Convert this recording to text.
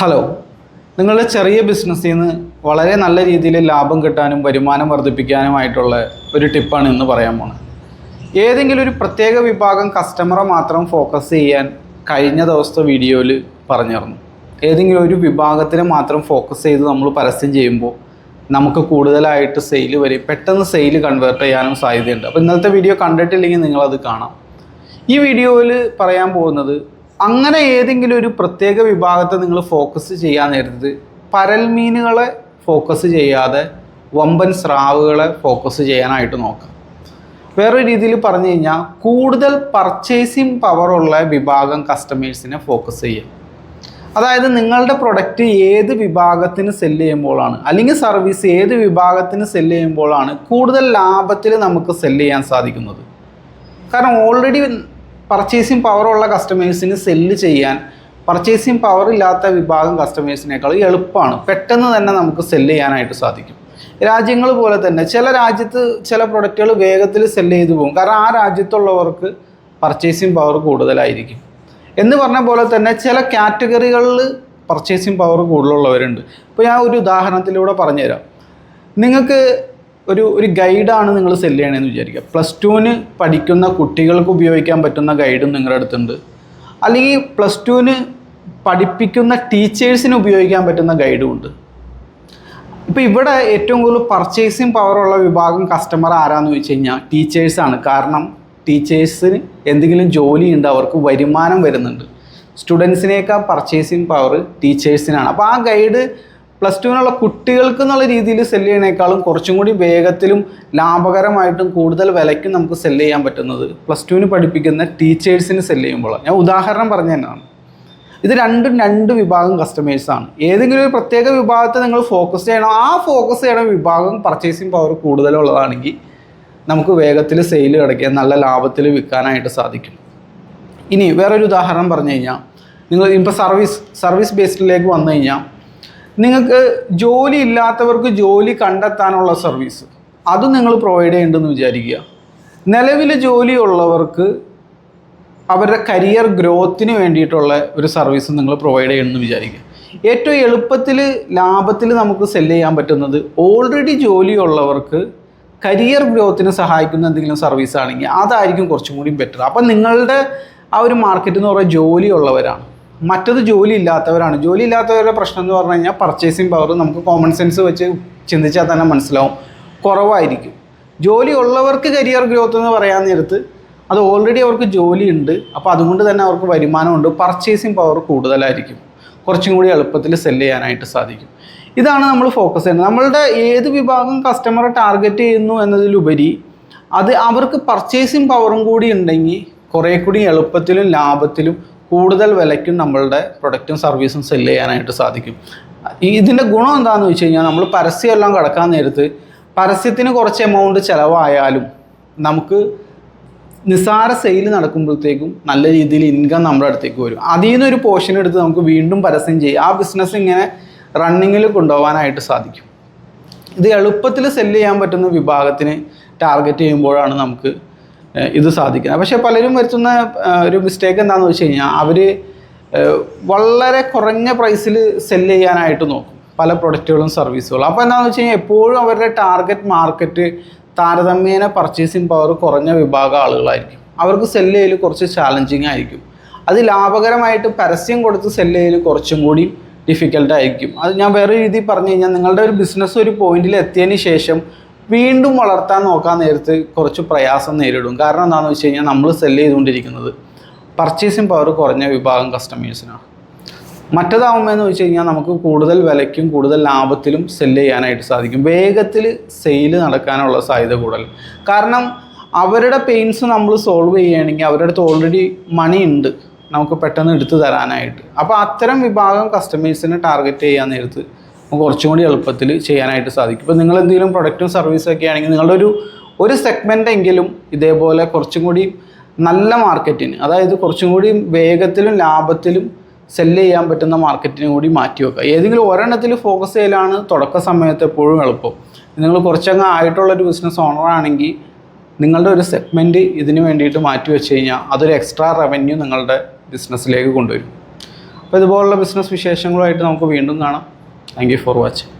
Hello, നിങ്ങളുടെ ചെറിയ ബിസിനസ്സിൽ നിന്ന് വളരെ നല്ല രീതിയിൽ ലാഭം കിട്ടാനും വരുമാനം വർദ്ധിപ്പിക്കാനുമായിട്ടുള്ള ഒരു ടിപ്പാണ് ഇന്ന് പറയാൻ പോകുന്നത്. ഏതെങ്കിലും ഒരു പ്രത്യേക വിഭാഗം കസ്റ്റമറെ മാത്രം ഫോക്കസ് ചെയ്യാൻ കഴിഞ്ഞ ദിവസത്തെ വീഡിയോയിൽ പറഞ്ഞിരുന്നു. ഏതെങ്കിലും ഒരു വിഭാഗത്തിനെ മാത്രം ഫോക്കസ് ചെയ്ത് നമ്മൾ പരസ്യം ചെയ്യുമ്പോൾ നമുക്ക് കൂടുതലായിട്ട് സെയിൽ വരും, പെട്ടെന്ന് സെയിൽ കൺവേർട്ട് ചെയ്യാനും സാധ്യതയുണ്ട്. അപ്പോൾ ഇന്നത്തെ വീഡിയോ കണ്ടിട്ടില്ലെങ്കിൽ നിങ്ങളത് കാണാം. ഈ വീഡിയോയിൽ പറയാൻ പോകുന്നത്, അങ്ങനെ ഏതെങ്കിലും ഒരു പ്രത്യേക വിഭാഗത്തെ നിങ്ങൾ ഫോക്കസ് ചെയ്യാൻ നേരത്ത് പരൽമീനുകളെ ഫോക്കസ് ചെയ്യാതെ വമ്പൻ സ്രാവുകളെ ഫോക്കസ് ചെയ്യാനായിട്ട് നോക്കാം. വേറൊരു രീതിയിൽ പറഞ്ഞു കഴിഞ്ഞാൽ, കൂടുതൽ പർച്ചേസിങ് പവറുള്ള വിഭാഗം കസ്റ്റമേഴ്സിനെ ഫോക്കസ് ചെയ്യുക. അതായത് നിങ്ങളുടെ പ്രൊഡക്റ്റ് ഏത് വിഭാഗത്തിന് സെല്ല് ചെയ്യുമ്പോഴാണ്, അല്ലെങ്കിൽ സർവീസ് ഏത് വിഭാഗത്തിന് സെല്ല് ചെയ്യുമ്പോഴാണ് കൂടുതൽ ലാഭത്തിൽ നമുക്ക് സെല്ല് ചെയ്യാൻ സാധിക്കുന്നത്. കാരണം ഓൾറെഡി പർച്ചേസിങ് പവറുള്ള കസ്റ്റമേഴ്സിന് സെല്ല് ചെയ്യാൻ പർച്ചേസിങ് പവർ ഇല്ലാത്ത വിഭാഗം കസ്റ്റമേഴ്സിനേക്കാൾ എളുപ്പമാണ്, പെട്ടെന്ന് തന്നെ നമുക്ക് സെല്ല് ചെയ്യാനായിട്ട് സാധിക്കും. രാജ്യങ്ങൾ പോലെ തന്നെ ചില രാജ്യത്ത് ചില പ്രൊഡക്റ്റുകൾ വേഗത്തിൽ സെല്ല് ചെയ്തു പോകും, കാരണം ആ രാജ്യത്തുള്ളവർക്ക് പർച്ചേസിങ് പവർ കൂടുതലായിരിക്കും. എന്ന് പറഞ്ഞ പോലെ തന്നെ ചില കാറ്റഗറികളിൽ പർച്ചേസിങ് പവർ കൂടുതലുള്ളവരുണ്ട്. ഇപ്പോൾ ഞാൻ ഒരു ഉദാഹരണത്തിലൂടെ പറഞ്ഞുതരാം. നിങ്ങൾക്ക് ഒരു ഗൈഡാണ് നിങ്ങൾ സെല്ല് ചെയ്യണമെന്ന് വിചാരിക്കുക. +2 പഠിക്കുന്ന കുട്ടികൾക്ക് ഉപയോഗിക്കാൻ പറ്റുന്ന ഗൈഡും നിങ്ങളുടെ അടുത്തുണ്ട്, അല്ലെങ്കിൽ +2 പഠിപ്പിക്കുന്ന ടീച്ചേഴ്സിന് ഉപയോഗിക്കാൻ പറ്റുന്ന ഗൈഡും ഉണ്ട്. ഇപ്പോൾ ഇവിടെ ഏറ്റവും കൂടുതൽ പർച്ചേസിങ് പവറുള്ള വിഭാഗം കസ്റ്റമർ ആരാന്ന് ചോദിച്ചു കഴിഞ്ഞാൽ ടീച്ചേഴ്സാണ്. കാരണം ടീച്ചേഴ്സിന് എന്തെങ്കിലും ജോലിയുണ്ട്, അവർക്ക് വരുമാനം വരുന്നുണ്ട്. സ്റ്റുഡൻസിനേക്കാൾ പർച്ചേസിങ് പവർ ടീച്ചേഴ്സിനാണ്. അപ്പോൾ ആ ഗൈഡ് +2 കുട്ടികൾക്ക് എന്നുള്ള രീതിയിൽ സെല്ല് ചെയ്യണേക്കാളും കുറച്ചും കൂടി വേഗത്തിലും ലാഭകരമായിട്ടും കൂടുതൽ വിലയ്ക്കും നമുക്ക് സെല്ല് ചെയ്യാൻ പറ്റുന്നത് +2 പഠിപ്പിക്കുന്ന ടീച്ചേഴ്സിന് സെല്ല് ചെയ്യുമ്പോഴാണ്. ഞാൻ ഉദാഹരണം പറഞ്ഞു തന്നെയാണ്. ഇത് രണ്ട് വിഭാഗം കസ്റ്റമേഴ്സാണ്. ഏതെങ്കിലും ഒരു പ്രത്യേക വിഭാഗത്തെ നിങ്ങൾ ഫോക്കസ് ചെയ്യണം. ആ ഫോക്കസ് ചെയ്യണ വിഭാഗം പർച്ചേസിങ് പവർ കൂടുതലുള്ളതാണെങ്കിൽ നമുക്ക് വേഗത്തിൽ സെയിൽ കിടക്കുക, നല്ല ലാഭത്തിൽ വിൽക്കാനായിട്ട് സാധിക്കും. ഇനി വേറൊരു ഉദാഹരണം പറഞ്ഞു കഴിഞ്ഞാൽ, നിങ്ങൾ ഇപ്പോൾ സർവീസ് ബേസ്ഡിലേക്ക് വന്നു കഴിഞ്ഞാൽ, നിങ്ങൾക്ക് ജോലി ഇല്ലാത്തവർക്ക് ജോലി കണ്ടെത്താനുള്ള സർവീസ് അതും നിങ്ങൾ പ്രൊവൈഡ് ചെയ്യേണ്ടെന്ന് വിചാരിക്കുക. നിലവിൽ ജോലിയുള്ളവർക്ക് അവരുടെ കരിയർ ഗ്രോത്തിന് വേണ്ടിയിട്ടുള്ള ഒരു സർവീസ് നിങ്ങൾ പ്രൊവൈഡ് ചെയ്യണമെന്ന് വിചാരിക്കുക. ഏറ്റവും എളുപ്പത്തിൽ ലാഭത്തിൽ നമുക്ക് സെല്ല് ചെയ്യാൻ പറ്റുന്നത് ഓൾറെഡി ജോലിയുള്ളവർക്ക് കരിയർ ഗ്രോത്തിന് സഹായിക്കുന്ന എന്തെങ്കിലും സർവീസ് ആണെങ്കിൽ അതായിരിക്കും കുറച്ചും കൂടി ബെറ്റർ. അപ്പം നിങ്ങളുടെ ആ ഒരു മാർക്കറ്റ് എന്ന് പറയുന്നത് ജോലിയുള്ളവരാണ്, മറ്റത് ജോലി ഇല്ലാത്തവരാണ്. ജോലി ഇല്ലാത്തവരുടെ പ്രശ്നം എന്ന് പറഞ്ഞു കഴിഞ്ഞാൽ പർച്ചേസിങ് പവർ നമുക്ക് കോമൺ സെൻസ് വെച്ച് ചിന്തിച്ചാൽ തന്നെ മനസ്സിലാവും, കുറവായിരിക്കും. ജോലി ഉള്ളവർക്ക് കരിയർ ഗ്രോത്ത് എന്ന് പറയാൻ നേരത്ത് അത് ഓൾറെഡി അവർക്ക് ജോലി ഉണ്ട്, അപ്പോൾ അതുകൊണ്ട് തന്നെ അവർക്ക് വരുമാനമുണ്ട്, പർച്ചേസിങ് പവർ കൂടുതലായിരിക്കും, കുറച്ചും കൂടി എളുപ്പത്തിൽ സെല്ല് ചെയ്യാനായിട്ട് സാധിക്കും. ഇതാണ് നമ്മൾ ഫോക്കസ് ചെയ്യുന്നത്. നമ്മളുടെ ഏത് വിഭാഗം കസ്റ്റമറെ ടാർഗറ്റ് ചെയ്യുന്നു എന്നതിലുപരി അത് അവർക്ക് പർച്ചേസിങ് പവറും കൂടി ഉണ്ടെങ്കിൽ കുറേ കൂടി എളുപ്പത്തിലും ലാഭത്തിലും കൂടുതൽ വിലയ്ക്കും നമ്മളുടെ പ്രൊഡക്റ്റും സർവീസും സെല്ല് ചെയ്യാനായിട്ട് സാധിക്കും. ഇതിൻ്റെ ഗുണം എന്താണെന്ന് വെച്ച് കഴിഞ്ഞാൽ, നമ്മൾ പരസ്യമെല്ലാം കടക്കാൻ നേരത്ത് പരസ്യത്തിന് കുറച്ച് എമൗണ്ട് ചിലവായാലും നമുക്ക് നിസ്സാര സെയിൽ നടക്കുമ്പോഴത്തേക്കും നല്ല രീതിയിൽ ഇൻകം നമ്മുടെ അടുത്തേക്ക് വരും. അതിൽ നിന്നൊരു പോർഷൻ എടുത്ത് നമുക്ക് വീണ്ടും പരസ്യം ചെയ്യും, ആ ബിസിനസ് ഇങ്ങനെ റണ്ണിങ്ങിൽ കൊണ്ടുപോകാനായിട്ട് സാധിക്കും. ഇത് എളുപ്പത്തിൽ സെല്ല് ചെയ്യാൻ പറ്റുന്ന വിഭാഗത്തിന് ടാർഗറ്റ് ചെയ്യുമ്പോഴാണ് നമുക്ക് ഇത് സാധിക്കുന്നത്. പക്ഷേ പലരും വരുത്തുന്ന ഒരു മിസ്റ്റേക്ക് എന്താണെന്ന് വെച്ച് കഴിഞ്ഞാൽ, അവർ വളരെ കുറഞ്ഞ പ്രൈസിൽ സെല്ല് ചെയ്യാനായിട്ട് നോക്കും പല പ്രൊഡക്റ്റുകളും സർവീസുകളും. അപ്പോൾ എന്താണെന്ന് വെച്ച് കഴിഞ്ഞാൽ, എപ്പോഴും അവരുടെ ടാർഗറ്റ് മാർക്കറ്റ് താരതമ്യേന പർച്ചേസിങ് പവർ കുറഞ്ഞ വിഭാഗം ആളുകളായിരിക്കും. അവർക്ക് സെല്ല് ചെയ്യൽ കുറച്ച് ചാലഞ്ചിങ് ആയിരിക്കും. അത് ലാഭകരമായിട്ട് പരസ്യം കൊടുത്ത് സെല്ല് ചെയ്യൽ കുറച്ചും കൂടി ഡിഫിക്കൽട്ടായിരിക്കും. അത് ഞാൻ വേറെ രീതിയിൽ പറഞ്ഞു കഴിഞ്ഞാൽ, നിങ്ങളുടെ ഒരു ബിസിനസ് ഒരു പോയിന്റിൽ എത്തിയതിന് ശേഷം വീണ്ടും വളർത്താൻ നോക്കാൻ നേരത്ത് കുറച്ച് പ്രയാസം നേരിടും. കാരണം എന്താണെന്ന് വെച്ച് കഴിഞ്ഞാൽ, നമ്മൾ സെല്ല് ചെയ്തുകൊണ്ടിരിക്കുന്നത് പർച്ചേസിങ് പവർ കുറഞ്ഞ വിഭാഗം കസ്റ്റമേഴ്സിനാണ്. മറ്റേതാവുമ്പോഴെന്ന് വെച്ച് കഴിഞ്ഞാൽ നമുക്ക് കൂടുതൽ വിലയ്ക്കും കൂടുതൽ ലാഭത്തിലും സെല്ല് ചെയ്യാനായിട്ട് സാധിക്കും, വേഗത്തിൽ സെയിൽ നടക്കാനുള്ള സാധ്യത കൂടുതൽ. കാരണം അവരുടെ പെയിൻസ് നമ്മൾ സോൾവ് ചെയ്യുകയാണെങ്കിൽ അവരുടെ അടുത്ത് ഓൾറെഡി മണി ഉണ്ട് നമുക്ക് പെട്ടെന്ന് എടുത്തു തരാനായിട്ട്. അപ്പോൾ അത്തരം വിഭാഗം കസ്റ്റമേഴ്സിനെ ടാർഗറ്റ് ചെയ്യാൻ നേരത്ത് കുറച്ചും കൂടി എളുപ്പത്തിൽ ചെയ്യാനായിട്ട് സാധിക്കും. ഇപ്പോൾ നിങ്ങൾ എന്തെങ്കിലും പ്രൊഡക്റ്റും സർവീസും ഒക്കെ ആണെങ്കിൽ നിങ്ങളുടെ ഒരു സെഗ്മെൻറ്റെങ്കിലും ഇതേപോലെ കുറച്ചും കൂടി നല്ല മാർക്കറ്റിന്, അതായത് കുറച്ചും കൂടി വേഗത്തിലും ലാഭത്തിലും സെല്ല് ചെയ്യാൻ പറ്റുന്ന മാർക്കറ്റിനെ കൂടി മാറ്റി വെക്കുക. ഏതെങ്കിലും ഒരെണ്ണത്തിൽ ഫോക്കസ് ചെയ്യലാണ് തുടക്ക സമയത്ത് എപ്പോഴും എളുപ്പം. നിങ്ങൾ കുറച്ചങ്ങ് ആയിട്ടുള്ളൊരു ബിസിനസ് ഓണറാണെങ്കിൽ നിങ്ങളുടെ ഒരു സെഗ്മെൻറ്റ് ഇതിന് വേണ്ടിയിട്ട് മാറ്റി വെച്ച് കഴിഞ്ഞാൽ അതൊരു എക്സ്ട്രാ റവന്യൂ നിങ്ങളുടെ ബിസിനസ്സിലേക്ക് കൊണ്ടുവരും. അപ്പോൾ ഇതുപോലുള്ള ബിസിനസ് വിശേഷങ്ങളുമായിട്ട് നമുക്ക് വീണ്ടും കാണാം. Thank you for watching.